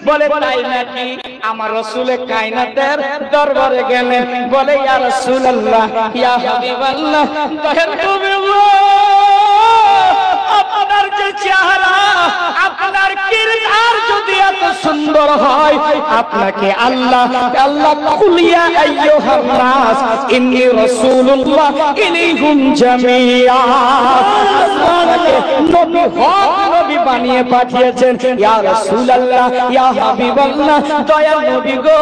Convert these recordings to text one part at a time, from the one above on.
বলে তাই নাকি? আমার রাসূলে কায়নাতের দরবারে গেলেন, বলে ইয়া রাসূলুল্লাহ, ইয়া হাবিবাল্লাহ, দয়ার নবী গো, আপনার যে চেহারা, আপনার কিরদার যদি এত সুন্দর হয়, আপনাকে আল্লাহ কুলিয়া আইয়ুহান নাস ইন্নী রাসূলুল্লাহ ইলাইকুম জামিআ, আপনাকে নবী হক নবী বানিয়ে পাঠিয়েছেন। ইয়া রাসূলুল্লাহ, ইয়া হাবিবাল্লাহ, দয়ার নবী গো,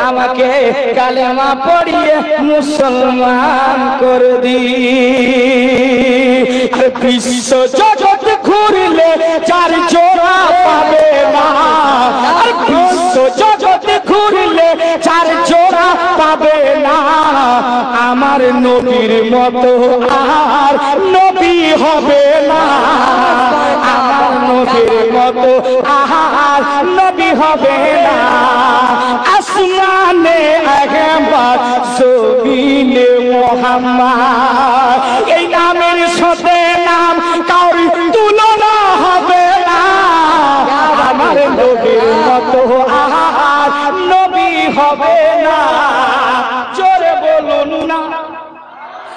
আমাকে কালেমা পড়িয়ে মুসলমান করে দিন। বিশ্ব জগৎ ঘুরলে চার জোড়া পাবে না, আর বিশ্ব জগৎ ঘুরলে চার জোড়া পাবে না, আমার নবীর মতো আর নবী হবে না, আমার নবীর মতো আর নবী হবে না। আসমানে আহমদ, জমিনে মুহাম্মদ, এই নামের সাথে নাম কারো তুলনা হবে না, আমার নবীর মতো আর নবী হবে না। জোরে বলুন না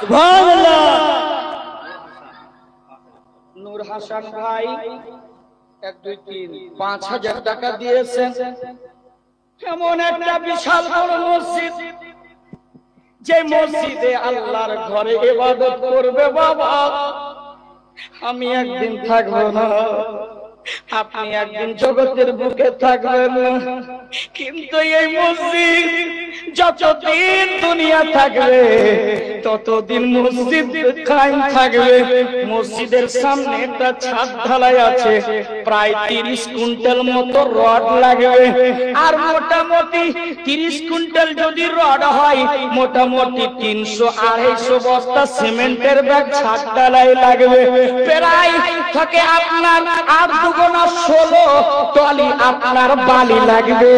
সুবহানাল্লাহ। নূর হাসান ভাই 1 2 3 5,000 টাকা দিয়েছেন। এমন একটা বিশাল বড় মসজিদ, যে মসজিদে আল্লাহর ঘরে ইবাদত করবে বাবা, আমি একদিন থাকবো না, আপনি একদিন জগতের বুকে থাকবেন না, কিন্তু এই মসজিদ যতদিন দুনিয়া থাকবে ততদিন মসজিদ কায়েম থাকবে। মসজিদের সামনে একটা ছাদ ঢালাই আছে, প্রায় 30 কুইন্টাল মতো রড লাগবে, আর মোটামুটি 30 কুইন্টাল যদি রড হয়, মোটামুটি 300-250 বস্তা সিমেন্টের ব্যাগ ছাদ ঢালাই লাগবে। প্রায় থাকে আপনার 8 দুগুণা 16 টলি আপনার বালি লাগবে,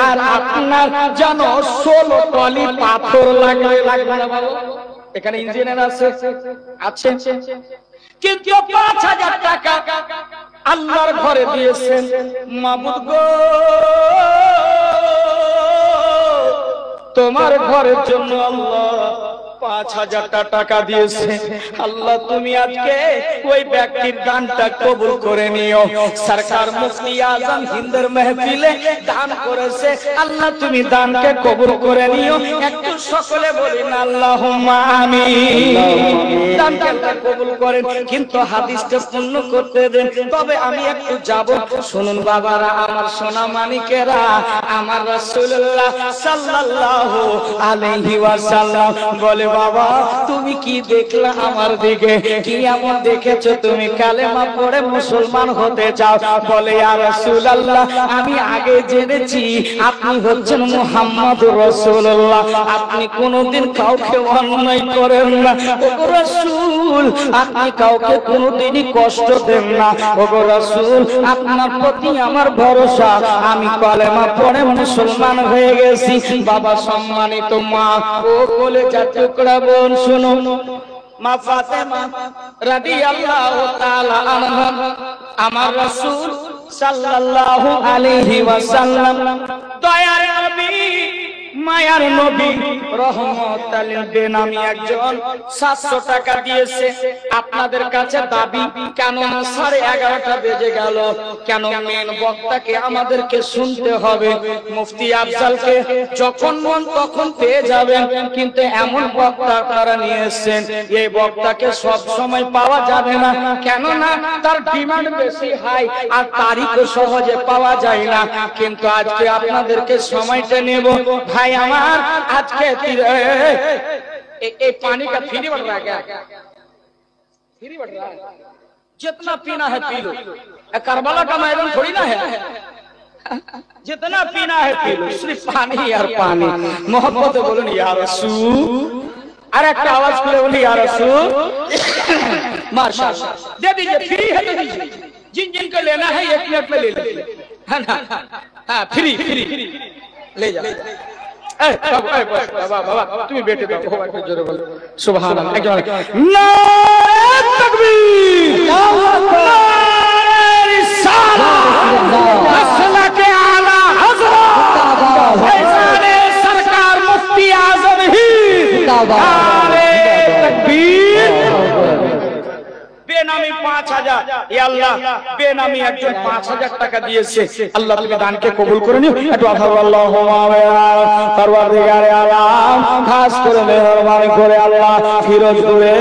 আর আপনার জানো 16 টলি পাথর লাগবে। লাগবে না বাবা? এখানে ইঞ্জিনিয়ার আছে, কিন্তু 5,000 টাকা আল্লাহর ঘরে দিয়েছেন। মাবুদ গো, তোমার ঘরের জন্য আল্লাহ 5,000 টাকা দিয়েছে। আল্লাহ তুমি আজকে ওই ব্যক্তির দানটা কবুল করে নিও। সরকার মুফতি আজম হিন্দের মাহফিলে দান করেছে, আল্লাহ তুমি দানকে কবুল করে নিও। একটু সকলে বলি না আল্লাহুম্মা আমিন। দানকে আল্লাহ কবুল করেন, কিন্তু হাদিসটা পূর্ণ করতে দেন। তবে আমি একটু যাব, শুনুন বাবারা, আমার সোনা মানিকেরা, আমার রাসূলুল্লাহ সাল্লাল্লাহু আলাইহি ওয়াসাল্লাম বলে, বাবা তুমি কি দেখলা আমার দিকে? কি এমন দেখেছো তুমি কালেমা পড়ে মুসলমান হতে চাও? বলে, ইয়া রাসূলুল্লাহ, আমি আগে জেনেছি আপনি হচ্ছেন মুহাম্মদুর রাসূলুল্লাহ, আপনি কোনোদিন কাউকে অন্যায় করেন না। ওগো রাসূল, আপনি কাউকে কোনোদিনই কষ্ট দেন না। ওগো রাসূল, আপনার প্রতি আমার ভরসা, আমি কালেমা পড়ে মুসলমান হয়ে গেছি। বাবা সম্মানিত মা ও কলেজা টুকরা বোন, শুনো, মা ফাতেমা রাদিয়াল্লাহু তাআলা আনহা, আমার রাসূল সাল্লাল্লাহু আলাইহি ওয়াসাল্লাম, দয়ার নবী, মায়ার নবী, রহমতাল বেনামি একজন 700 টাকা দিয়েছে। আপনাদের কাছে দাবি, কেন 11:30 বেজে গেল, কেন মেন বক্তাকে আমাদেরকে শুনতে হবে? মুফতি আফজালকে যখন মন তখন পেয়ে যাবেন, কিন্তু এমন বক্তা আপনারা নিয়ে এসেছেন, এই বক্তাকে সব সময় পাওয়া যাবে না, কেননা তার ডিমান্ড বেশি হাই, আর তারিখও সহজে পাওয়া যায় না। কিন্তু আজকে আপনাদেরকে সময়টা নেব भाई हमार आज के पानी का फ्री बढ़ रहा है क्या? फ्री बढ़ रहा है, जितना पीना है पी लो। करबला का मैदान थोड़ी ना है, जितना पीना है पी लो, सिर्फ पानी यार पानी। मोहब्बत बोलो या रसूल, अरे एक आवाज खुले बोली या रसूल, माशाअल्लाह दे दीजिए, फ्री है तो दीजिए, जिन जिन को लेना है 1 मिनट में ले लीजिए, है ना? हाँ फ्री फ्री ले जा। बाबा तुम्हें बेटे दो, सुभान अल्लाह, नारे तकबीर, नारे रिसालत, मसलके বেনামি একজন 5000 টাকা দিয়েছে। আল্লাহ তুমি দানকে কবুল করে নিও। একটু আল্লাহুম্মা পরওয়ারদিগারে আলাম খাস করে মেহেরবানি করে আল্লাহ ফিরোজপুরে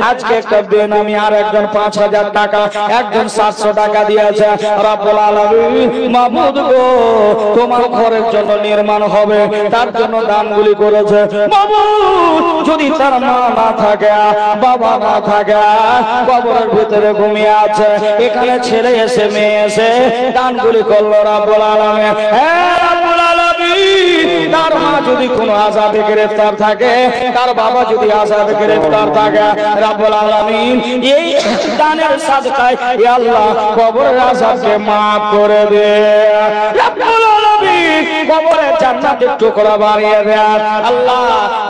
আজকে একটা বেনামি আর একজন 5000 টাকা, একজন 700 টাকা দিয়েছে। রব্বুল আলামিন মাবুদ গো, তোমার ঘরের জন্য নির্মাণ হবে, তার জন্য দানগুলি করেছে। মাবুদ, যদি তার মা না থাকে, বাবা না থাকে, কবরের ভিতরে ঘুমিয়ে আছে, এখানে ছেলে এসে মেয়ে এসে দানগুলি করলো রব্বুল আলামিন। হে রব্বুল আলামিন, তার মা যদি কোনো আযাবে গ্রেফতার থাকে, তার বাবা যদি আযাবে গ্রেফতার থাকে, রব্বুল আলামিন এই দানের সাদকায় ইয়া আল্লাহ কবরের আযাবকে maaf করে দে। রব্বুল আলামিন কবরের জান্নাতের টুকরা বানিয়ে দেন। আল্লাহ,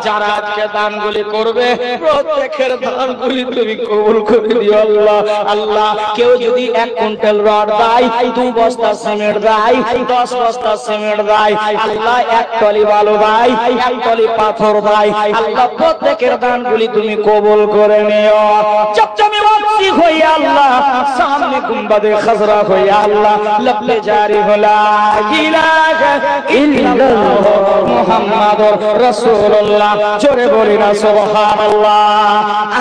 যারা আজকে দানগুলি করবে প্রত্যেকের দানগুলি তুমি কবুল করে দিও আল্লাহ। আল্লাহ, কেউ যদি 1 কুইন্টাল রড দেয়, 2 বস্তা সিমেন্ট দেয়, 10 বস্তা সিমেন্ট দেয়, আল্লাহ 1 টলি বালু দেয়, 1 টলি পাথর দেয়, আল্লাহ প্রত্যেকের দানগুলি তুমি কবুল করে নিও। চমচমে ওয়াসি হইয়া আল্লাহ, সামনে গুম্বাদে খাজরা হইয়া আল্লাহ, লবলে জারি হলা ইলাহা ইল্লাল্লাহ মুহাম্মাদুর রাসূলুল্লাহ। জোরে বলি না সুবহানাল্লাহ।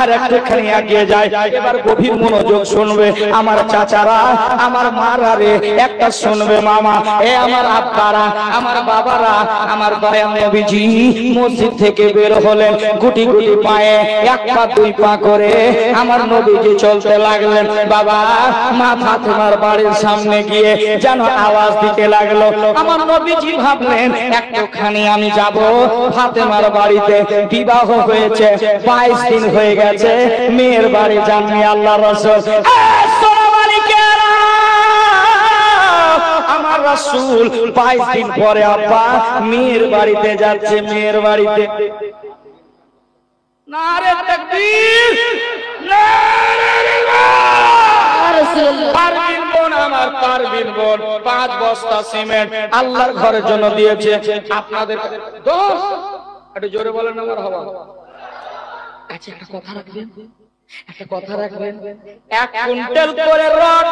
আর একটুখানি এগিয়ে যায়, এবার গভীর মনোযোগ শুনবে আমার চাচারা, আমার মারা রে, একটা শুনবে মামা, এ আমার আব্বারা, আমার বাবারা, আমার দয়াল নবীজি মসজিদ থেকে বের হলেন, গুটি গুটি পায়ে 1 পা 2 পা করে আমার নবীজি চলতে লাগলেন। বাবা মা ফাতেমার বাড়ির সামনে গিয়ে যেন আওয়াজ দিতে লাগলো। আমার নবীজি ভাবলেন একটুখানি আমি যাব ফাতেমার বাড়িতে, বিবাহ হয়েছে 22 দিন হয়ে গেছে, মেয়ের বাড়ি যাননি আল্লাহর রাসূল। আমার রাসূল 22 দিন পরে আব্বা মেয়ের বাড়িতে যাচ্ছে, মেয়ের বাড়িতে। নারে তাকবীর, নারে রাসূলুল্লাহ। পারবিন বোন, আমার পারবিন বোন 5 বস্তা সিমেন্ট আল্লাহর ঘরের জন্য দিয়েছে। আপনাদের দোষ একটু জোরে বলেন না মারহাবা। আচ্ছা, একটা কথা রাখবেন, একটা কথা রাখবেন, 1 কুইন্টাল করে রড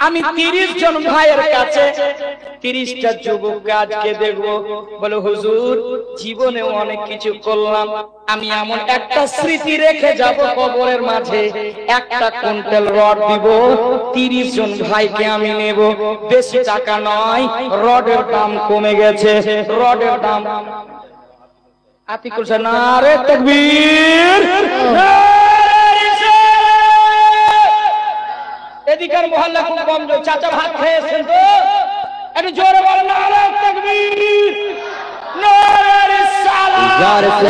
আমি 30 জন ভাইয়ের কাছে 30টা যুবককে আজকে দেখবো, বলে হুজুর জীবনে অনেক কিছু করলাম, আমি এমন একটা স্মৃতি রেখে যাব কবরের মাঝে, 1 কুইন্টাল রড দিব, 30 জন ভাইকে আমি নেব। বেশি টাকা নয়, রডের দাম কমে গেছে, রডের দাম আপনি করছেন। নারে তাকবীর, এদিকার মহল্লা খুব কম, চাচা ভাত খেয়েছেন তো একটু জোরে বলেন নারে তাকবীর, নারে রিসালাত।